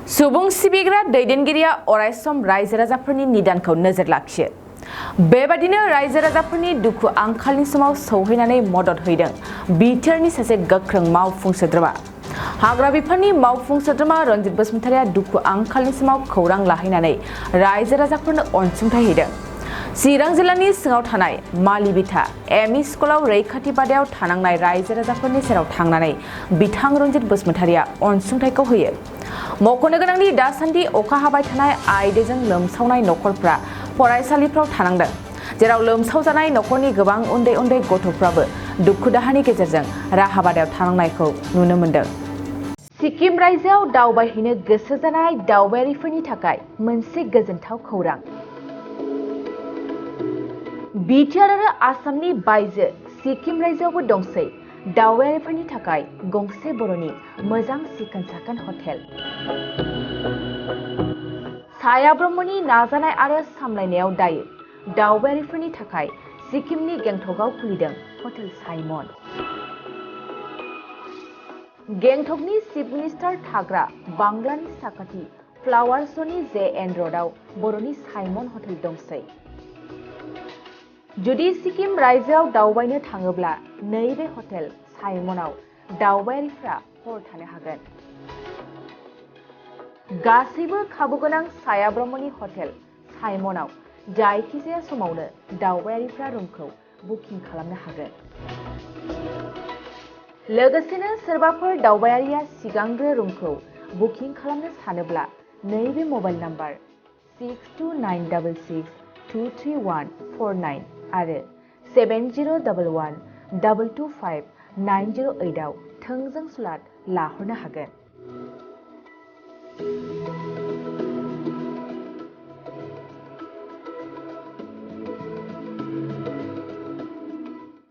सुबुं सिबिग्रा दैदेनगिरिया अरायसम रायजो राजाफोरनि निदानखौ नोजोर लाखियो। बेबादिनो रायजो राजाफोरनि दुखु आंखालनि समाव सौहैनानै मदद होदों बिटिआरनि सासे गोख्रों मावफुं सोद्रोमा। हाग्रा बिफाननि मावफुं सोद्रोमा रनजित बसुमतारिया दुखु आंखालनि समाव खौरां लाहैनानै रायजो राजाफोरनो अनसुंथाइ होदों। चिरां जिल्लानि सिङाव थानाय मालिबिथा एमइ स्कुलाव रैखाथि बादायाव थानांनाय रायजो राजाफोरनि सेराव थांनानै बिथां रनजित बसुमतारिया अनसुंथाइखौ होयो। मख'नो गोनांदि दासान्दि अखा हाबाय थानाय आइदैजों लोमसावनाय नखरफ्रा फरायसालिफ्राव थानांदों, जेराव लोमसाव जानाय नखरनि गोबां उन्दै उन्दै गथ'फ्राबो दुखु दाहानि गेजेरजों राहा बादायाव थानांनायखौ नुनो मोन्दों। सिक्किम रायजोआव दावबायहैनो गोसो जानाय दावबायारिफोरनि थाखाय मोनसे गोजोनथाव खौरां। बिटिआर आरो आसामनि बायजो सिक्किम रायजोआवबो दंसै दावबायारिफोरनि थाखाय गंसे बर'नि मोजां सिखोन साखोन हटेल। साया ब्रह्मनि नाजानाय आरो सामलायनायाव दायो दावबायारिफोरनि थाखाय सिक्किमनि गेंटकआव खुलिदों हटेल साइमन। गेंटकनि चिफ मिनिस्टार थाग्रा बांग्लानि साखाथि फ्लावारसनि JN र'डआव बर'नि साइमन हटेल दंसै। जुदि सिक्किम रायजोआव दावबायनो थाङोब्ला नैबे हटेल साइमनआव दावबायारिफ्रा हर थानो हागोन। गासैबो खाबुगोनां साया ब्रह्मनि हटेल साइमनआव जायखिजाया समावनो दावबायारिफ्रा रुमखौ बुकिं खालामनो हागोन। लोगोसेनो सोरबाफोर दावबायारिया सिगांग्रो रुमखौ बुकिं खालामनो सानोब्ला नैबे मबाइल नाम्बार 6291623149 आरो 7011225908 आव थोंजों स्लट लाहरनो हागोन।